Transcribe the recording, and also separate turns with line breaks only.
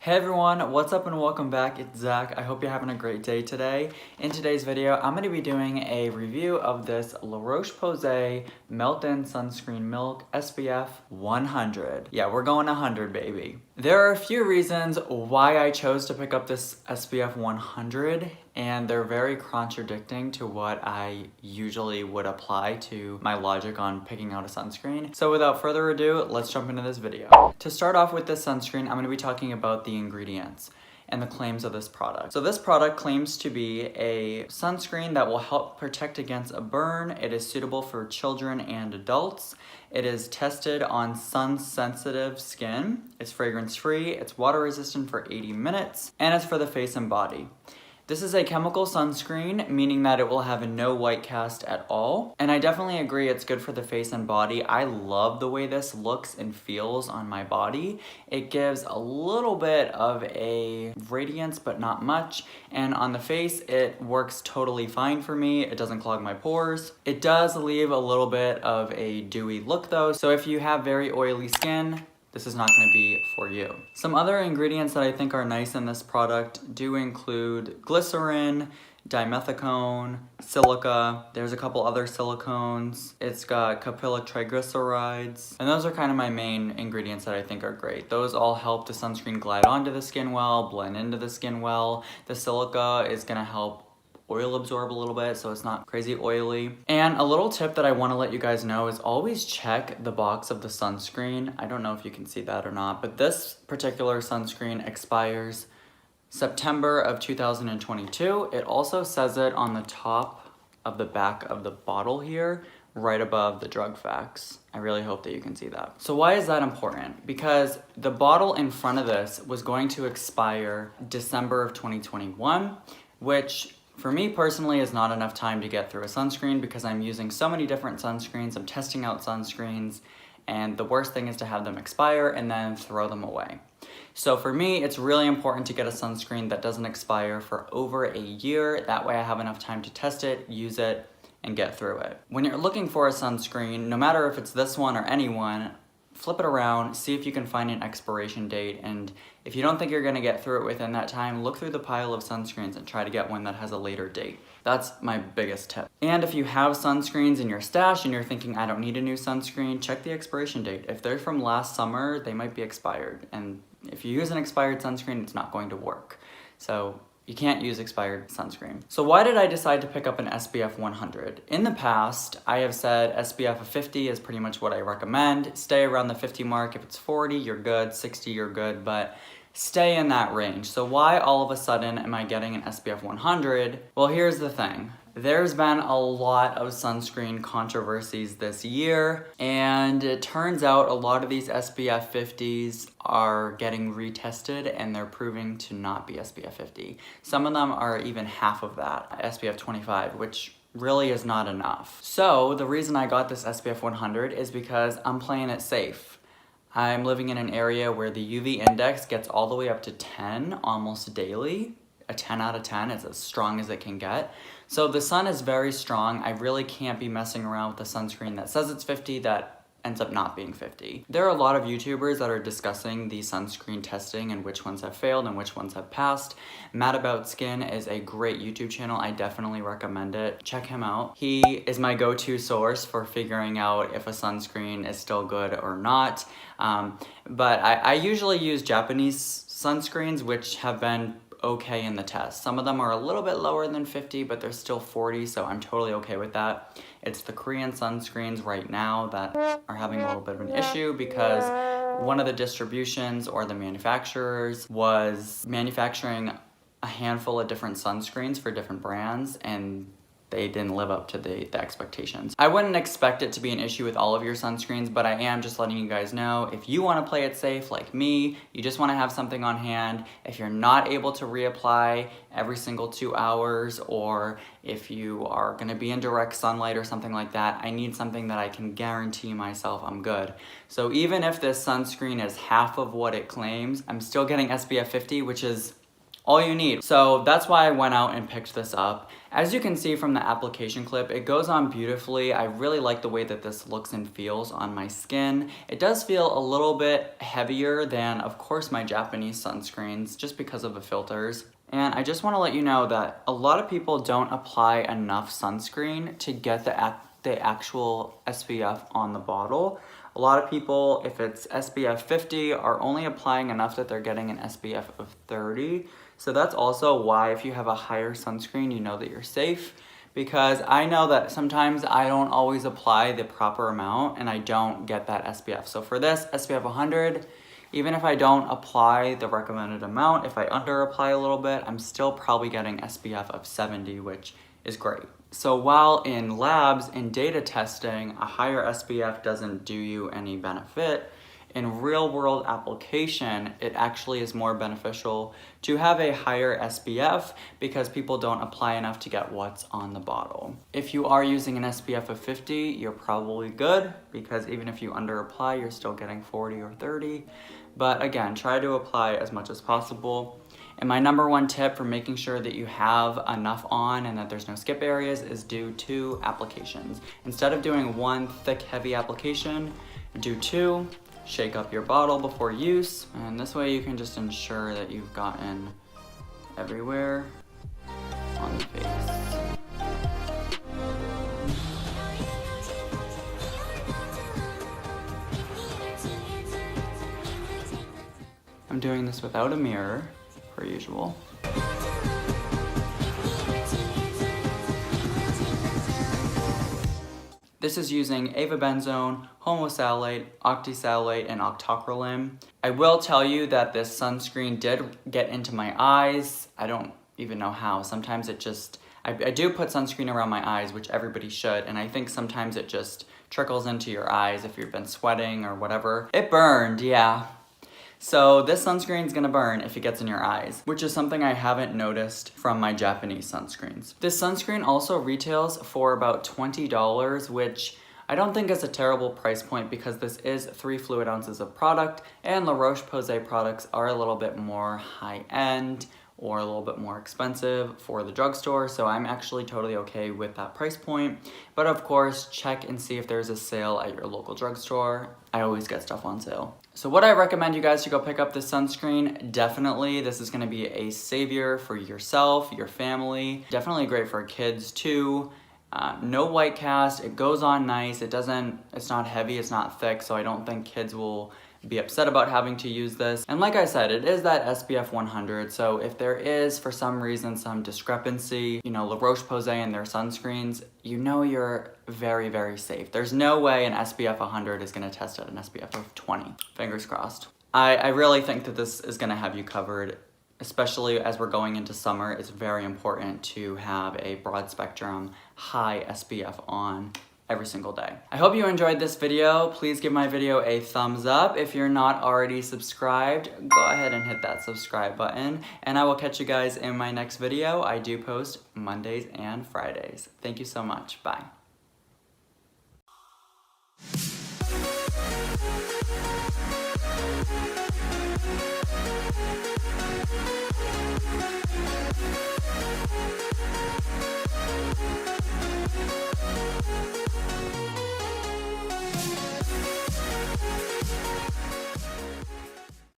Hey everyone, what's up and welcome back. It's Zach. I hope you're having a great day today. In today's video, I'm going to be doing a review of this Roche Posay Melt Sunscreen Milk SPF 100. Yeah, we're going 100, baby. There are a few reasons why I chose to pick up this SPF 100, and they're very contradicting to what I usually would apply to my logic on picking out a sunscreen. So without further ado, let's jump into this video. To start off with this sunscreen, I'm going to be talking about the ingredients and the claims of this product. So this product claims to be a sunscreen that will help protect against a burn. It is suitable for children and adults. It is tested on sun-sensitive skin. It's fragrance-free, it's water-resistant for 80 minutes, and it's for the face and body. This is a chemical sunscreen, meaning that it will have no white cast at all. And I definitely agree it's good for the face and body. I love the way this looks and feels on my body. It gives a little bit of a radiance, but not much. And on the face, it works totally fine for me. It doesn't clog my pores. It does leave a little bit of a dewy look though. So if you have very oily skin, this is not going to be for you. Some other ingredients that I think are nice in this product do include glycerin, dimethicone, silica. There's a couple other silicones. It's got caprylic triglycerides. And those are kind of my main ingredients that I think are great. Those all help the sunscreen glide onto the skin well, blend into the skin well. The silica is going to help oil absorb a little bit so it's not crazy oily. And a little tip that I want to let you guys know is always check the box of the sunscreen. I don't know if you can see that or not, but this particular sunscreen expires September of 2022. It also says it on the top of the back of the bottle here, right above the drug facts. I really hope that you can see that. So why is that important? Because the bottle in front of this was going to expire December of 2021, which for me personally is not enough time to get through a sunscreen because I'm using so many different sunscreens, I'm testing out sunscreens, and the worst thing is to have them expire and then throw them away. So for me, it's really important to get a sunscreen that doesn't expire for over a year. That way I have enough time to test it, use it, and get through it. When you're looking for a sunscreen, no matter if it's this one or any one, flip it around, see if you can find an expiration date, and if you don't think you're gonna get through it within that time, look through the pile of sunscreens and try to get one that has a later date. That's my biggest tip. And if you have sunscreens in your stash and you're thinking, I don't need a new sunscreen, check the expiration date. If they're from last summer, they might be expired. And if you use an expired sunscreen, it's not going to work. So you can't use expired sunscreen. So why did I decide to pick up an SPF 100? In the past, I have said SPF of 50 is pretty much what I recommend. Stay around the 50 mark. If it's 40, you're good. 60, you're good. But stay in that range. So why all of a sudden am I getting an SPF 100? Well, here's the thing. There's been a lot of sunscreen controversies this year, and it turns out a lot of these SPF 50s are getting retested and they're proving to not be SPF 50. Some of them are even half of that, SPF 25, which really is not enough. So the reason I got this SPF 100 is because I'm playing it safe. I'm living in an area where the UV index gets all the way up to 10 almost daily. A 10 out of 10 is as strong as it can get. So the sun is very strong. I really can't be messing around with a sunscreen that says it's 50 that ends up not being 50. There are a lot of YouTubers that are discussing the sunscreen testing and which ones have failed and which ones have passed. Mad About Skin is a great YouTube channel. I definitely recommend it. Check him out. He is my go-to source for figuring out if a sunscreen is still good or not. But I usually use Japanese sunscreens, which have been okay in the test. Some of them are a little bit lower than 50, but they're still 40, so I'm totally okay with that. It's the Korean sunscreens right now that are having a little bit of an issue because one of the distributions or the manufacturers was manufacturing a handful of different sunscreens for different brands, and they didn't live up to the expectations. I wouldn't expect it to be an issue with all of your sunscreens, but I am just letting you guys know, if you wanna play it safe like me, you just wanna have something on hand, if you're not able to reapply every single 2 hours, or if you are gonna be in direct sunlight or something like that, I need something that I can guarantee myself I'm good. So even if this sunscreen is half of what it claims, I'm still getting SPF 50, which is all you need. So that's why I went out and picked this up. As you can see from the application clip, it goes on beautifully. I really like the way that this looks and feels on my skin. It does feel a little bit heavier than, of course, my Japanese sunscreens, just because of the filters. And I just want to let you know that a lot of people don't apply enough sunscreen to get the actual SPF on the bottle. A lot of people, if it's SPF 50, are only applying enough that they're getting an SPF of 30. So that's also why if you have a higher sunscreen, you know that you're safe. Because I know that sometimes I don't always apply the proper amount and I don't get that SPF. So for this, SPF 100, even if I don't apply the recommended amount, if I under apply a little bit, I'm still probably getting SPF of 70, which is great. So while in labs and data testing, a higher SPF doesn't do you any benefit, in real world application, it actually is more beneficial to have a higher SPF because people don't apply enough to get what's on the bottle. If you are using an SPF of 50, you're probably good because even if you under apply, you're still getting 40 or 30. But again, try to apply as much as possible. And my number one tip for making sure that you have enough on and that there's no skip areas is do 2 applications. Instead of doing 1 thick, heavy application, do 2. Shake up your bottle before use, and this way you can just ensure that you've gotten everywhere on the face. I'm doing this without a mirror, per usual. This is using avobenzone, homosalate, octisalate, and octocrylate. I will tell you that this sunscreen did get into my eyes. I don't even know how. Sometimes it just, I do put sunscreen around my eyes, which everybody should, and I think sometimes it just trickles into your eyes if you've been sweating or whatever. It burned, yeah. So this sunscreen is gonna burn if it gets in your eyes, which is something I haven't noticed from my Japanese sunscreens. This sunscreen also retails for about $20, which I don't think is a terrible price point because this is 3 fluid ounces of product, and La Roche Posay products are a little bit more high-end or a little bit more expensive for the drugstore, so I'm actually totally okay with that price point. But of course, check and see if there's a sale at your local drugstore. I always get stuff on sale. So what I recommend you guys to go pick up this sunscreen, definitely this is gonna be a savior for yourself, your family, definitely great for kids too. No white cast, it goes on nice, it's not heavy, it's not thick, so I don't think kids will be upset about having to use this. And like I said, it is that SPF 100, so if there is, for some reason, some discrepancy, you know, La Roche Posay and their sunscreens, you know you're very, very safe. There's no way an SPF 100 is gonna test at an SPF of 20. Fingers crossed. I really think that this is gonna have you covered, especially as we're going into summer. It's very important to have a broad spectrum, high SPF on every single day. I hope you enjoyed this video. Please give my video a thumbs up. If you're not already subscribed, go ahead and hit that subscribe button, and I will catch you guys in my next video. I do post Mondays and Fridays. Thank you so much. Bye.